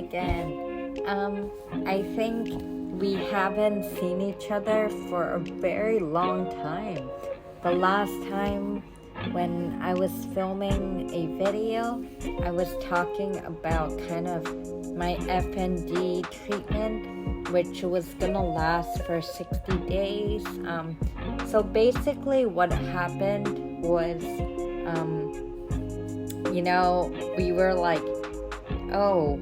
again. I think we haven't seen each other for a very long time. The last time when I was filming a video, I was talking about kind of my FND treatment, which was gonna last for 60 days. So basically what happened was, we were like, oh,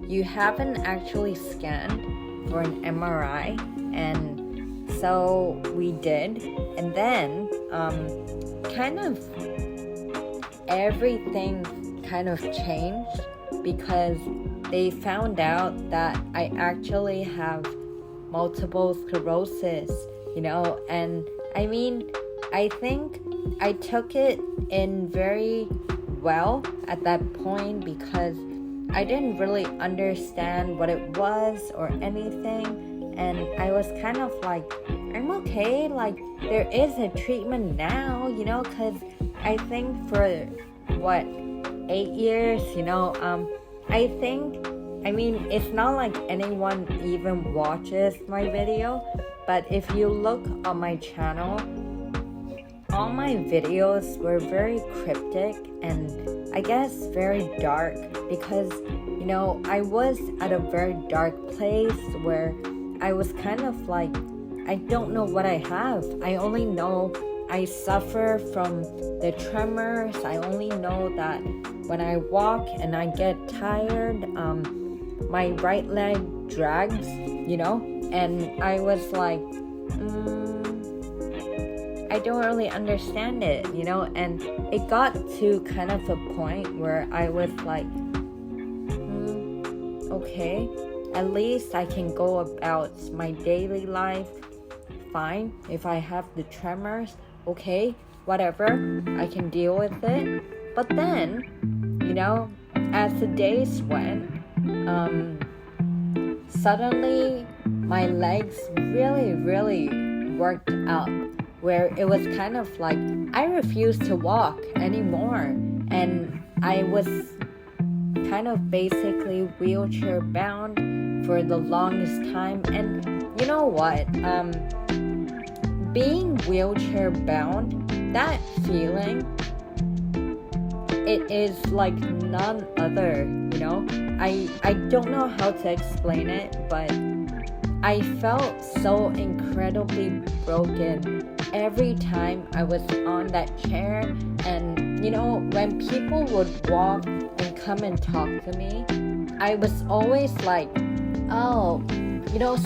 you haven't actually scanned for an MRI, and so we did, and then kind of everything kind of changed because they found out that I actually have multiple sclerosis, and I mean, I think I took it in very well at that point because I didn't really understand what it was or anything, and I was kind of like, I'm okay, like there is a treatment now, because I think for 8 years, I mean, it's not like anyone even watches my video, but if you look on my channel, all my videos were very cryptic and I guess very dark because, I was at a very dark place where I was kind of like, I don't know what I have. I only know I suffer from the tremors. I only know that when I walk and I get tired, my right leg drags, and I was like, I don't really understand it, and it got to kind of a point where I was like, okay, at least I can go about my daily life fine. If I have the tremors, okay, whatever, I can deal with it. But then, as the days went, suddenly my legs really worked out, where it was kind of like I refused to walk anymore, and I was kind of basically wheelchair bound for the longest time. And you know what, being wheelchair bound, that feeling, it is like none other, I don't know how to explain it, but I felt so incredibly broken every time I was on that chair. And when people would walk and come and talk to me, I was always like, oh,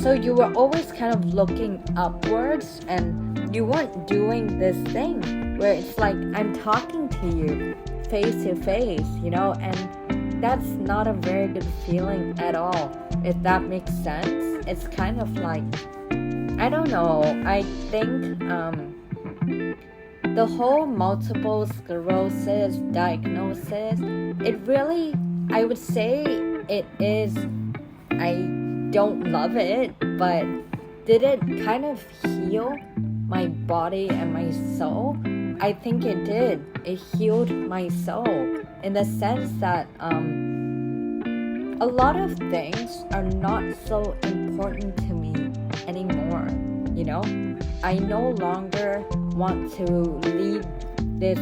so you were always kind of looking upwards and you weren't doing this thing where it's like I'm talking to you face to face, and that's not a very good feeling at all, if that makes sense. It's kind of like, I don't know, I think the whole multiple sclerosis diagnosis, it really, I would say it is, I don't love it, but did it kind of heal my body and my soul? I think it did. It healed my soul in the sense that a lot of things are not so important to me anymore, I no longer want to lead this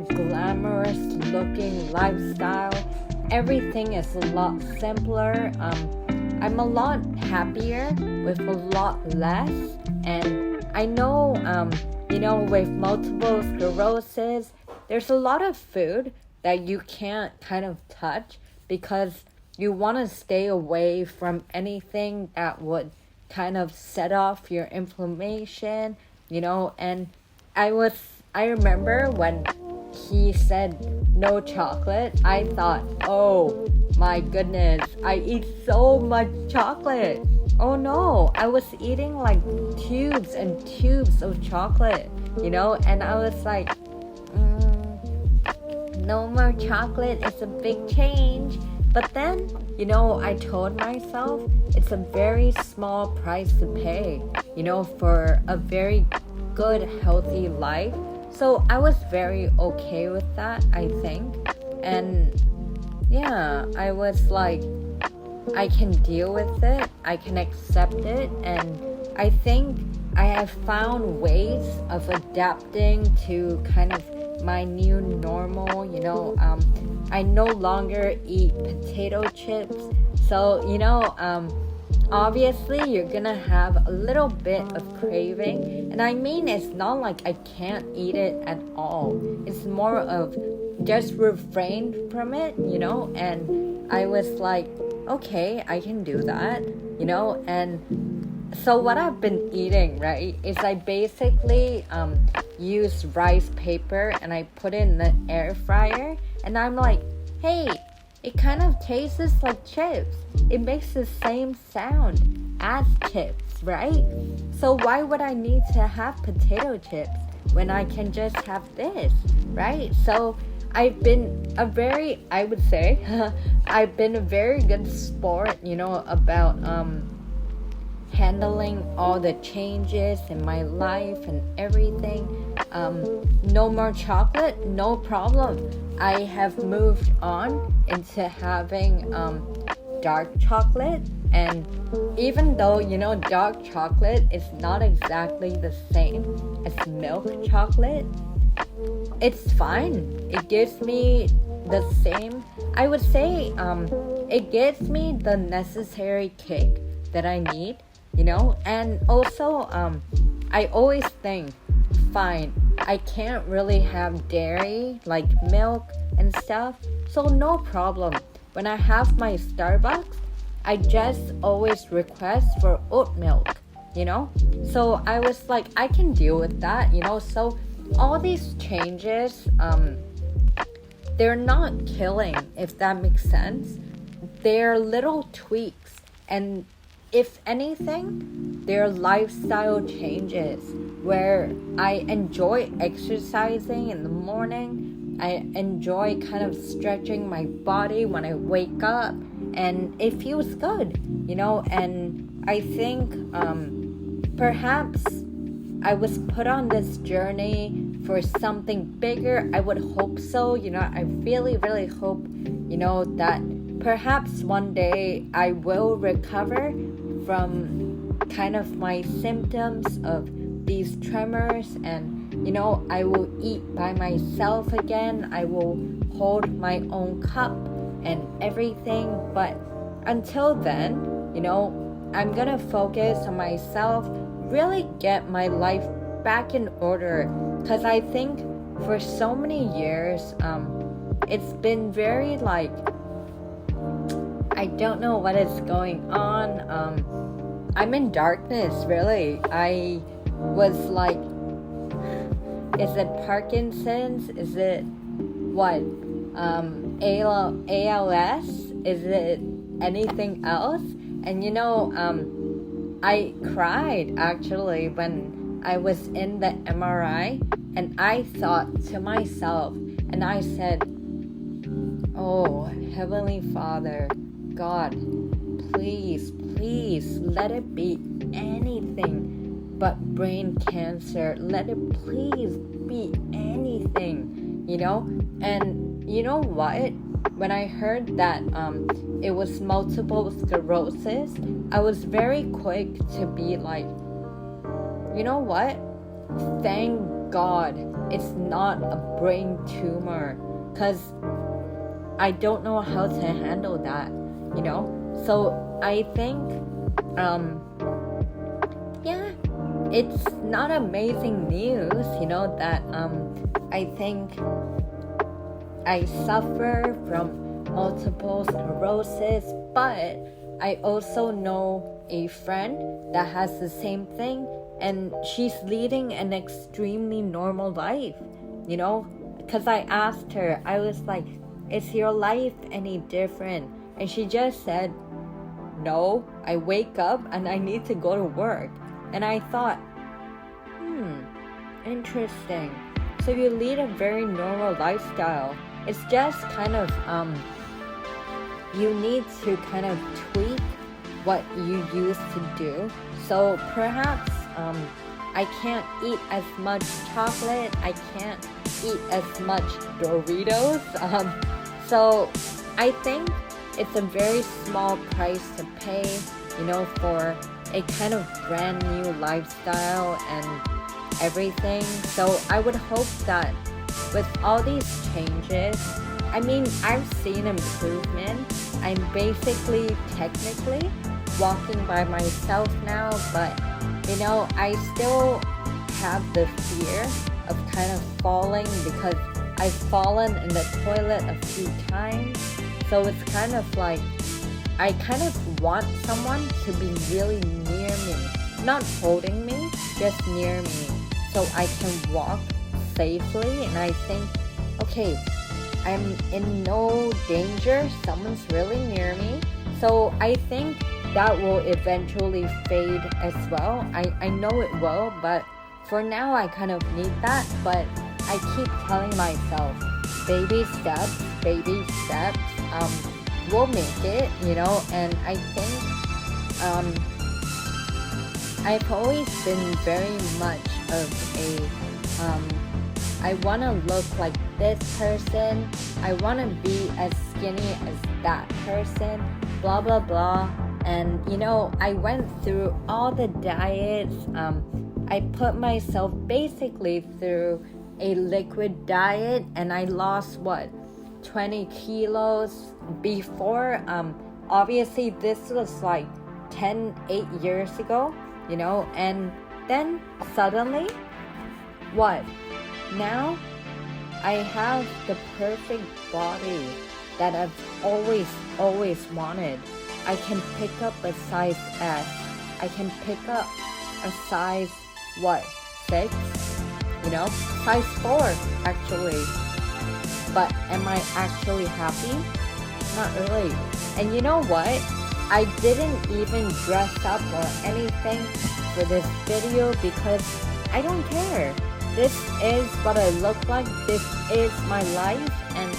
glamorous looking lifestyle. Everything is a lot simpler. I'm a lot happier with a lot less, and I know, with multiple sclerosis, there's a lot of food that you can't kind of touch because you want to stay away from anything that would kind of set off your inflammation, and I remember when he said no chocolate, I thought, oh my goodness, I eat so much chocolate. Oh no, I was eating like tubes and tubes of chocolate, and I was like, no more chocolate, it's a big change. But then, I told myself it's a very small price to pay, for a very good, healthy life. So I was very okay with that, I think. And yeah, I was like, I can deal with it, I can accept it, and I think I have found ways of adapting to kind of my new normal. I no longer eat potato chips, so obviously you're gonna have a little bit of craving, and I mean, it's not like I can't eat it at all. It's more of just refrain from it, and I was like, okay, I can do that, and so what I've been eating, right, is I basically use rice paper and I put it in the air fryer, and I'm like, hey, it kind of tastes like chips. It makes the same sound as chips, right? So why would I need to have potato chips when I can just have this, right? So I've been I've been a very good sport, about handling all the changes in my life and everything. No more chocolate, no problem. I have moved on into having dark chocolate, and even though dark chocolate is not exactly the same as milk chocolate, it's fine. It gives me the same, I would say, it gives me the necessary kick that I need, and also I always think, fine, I can't really have dairy like milk and stuff, so no problem. When I have my Starbucks, I just always request for oat milk, so I was like, I can deal with that, so all these changes, they're not killing, if that makes sense. They're little tweaks, and if anything, they're lifestyle changes where I enjoy exercising in the morning. I enjoy kind of stretching my body when I wake up, and it feels good, and I think perhaps I was put on this journey for something bigger. I would hope so, I really, really hope, that perhaps one day I will recover from kind of my symptoms of these tremors, and I will eat by myself again. I will hold my own cup and everything, but until then, I'm gonna focus on myself, really get my life back in order, because I think for so many years it's been very like, I don't know what is going on. I'm in darkness, really. I was like, is it Parkinson's? Is it what? ALS? Is it anything else? And I cried actually when I was in the MRI, and I thought to myself, and I said, oh, Heavenly Father, God, please, please let it be anything but brain cancer. Let it please be anything, And you know what? When I heard that it was multiple sclerosis, I was very quick to be like, you know what? Thank God it's not a brain tumor, because I don't know how to handle that, So I think, it's not amazing news, that I think I suffer from multiple sclerosis, but I also know a friend that has the same thing, and she's leading an extremely normal life, because I asked her, I was like, is your life any different? And she just said, no, I wake up and I need to go to work. And I thought, interesting. So you lead a very normal lifestyle. It's just kind of, you need to kind of tweak what you used to do. So perhaps I can't eat as much chocolate. I can't eat as much Doritos. So I think it's a very small price to pay, for a kind of brand new lifestyle and everything. So I would hope that with all these changes, I mean, I've seen improvement. I'm basically technically walking by myself now, but I still have the fear of kind of falling because I've fallen in the toilet a few times. So it's kind of like I kind of want someone to be really near me, not holding me, just near me, so I can walk safely. And I think, okay, I'm in no danger, someone's really near me. So I think that will eventually fade as well. I know it will, but for now I kind of need that. But I keep telling myself, baby steps, we'll make it, and I think I've always been very much of a I want to look like this person, I want to be as skinny as that person, blah blah blah. And I went through all the diets. I put myself basically through a liquid diet, and I lost 20 kilos before. Obviously this was like 8 years ago, and then suddenly now I have the perfect body that I've always wanted. I can pick up a size S. I can pick up a size 6? Size 4 actually. But am I actually happy? Not really. And you know what? I didn't even dress up or anything for this video because I don't care. This is what I look like. This is my life, and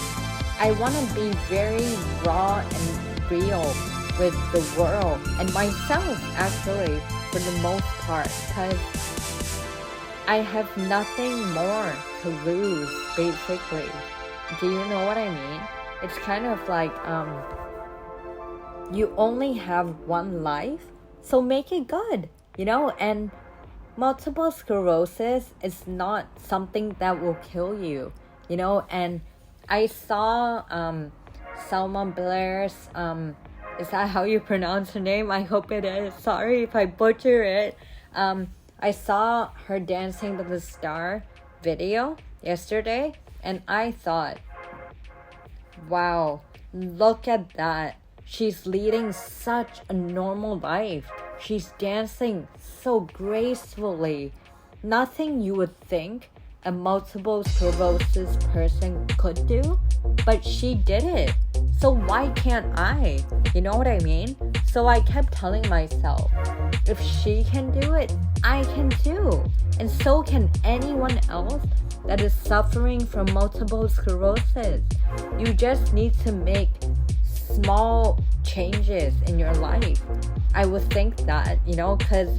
I want to be very raw and real with the world and myself, actually, for the most part, because I have nothing more to lose, basically. Do you know what I mean? It's kind of like you only have one life, so make it good, and multiple sclerosis is not something that will kill you, and I saw Selma Blair's is that how you pronounce her name? I hope it is. Sorry if I butcher it. I saw her Dancing with the Star video yesterday, and I thought, wow, look at that. She's leading such a normal life. She's dancing so gracefully. Nothing you would think a multiple sclerosis person could do, but she did it. So why can't I? You know what I mean? So I kept telling myself, if she can do it, I can too. And so can anyone else that is suffering from multiple sclerosis. You just need to make small changes in your life. I would think that, because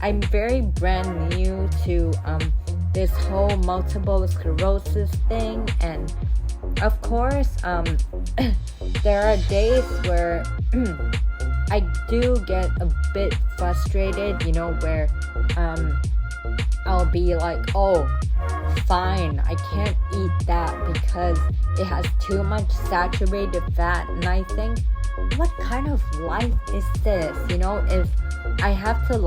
I'm very brand new to this whole multiple sclerosis thing, and of course there are days where I do get a bit frustrated, where I'll be like, oh, fine, I can't eat that because it has too much saturated fat. And I think, what kind of life is this? If I have to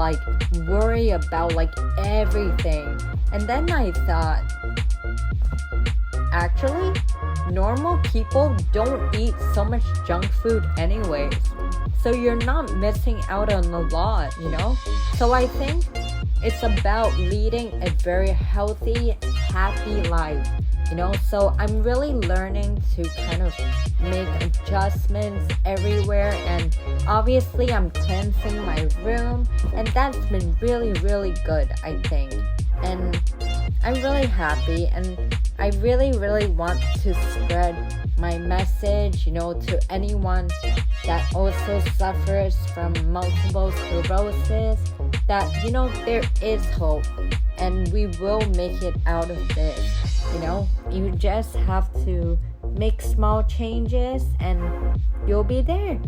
worry about everything. And then I thought, actually, normal people don't eat so much junk food anyways. So you're not missing out on a lot, So I think it's about leading a very healthy, happy life, So I'm really learning to kind of make adjustments everywhere, and obviously I'm cleansing my room, and that's been really, really good, I think. And I'm really happy, and I really, really want to spread my message, to anyone that also suffers from multiple sclerosis, that, there is hope, and we will make it out of this, You just have to make small changes, and you'll be there.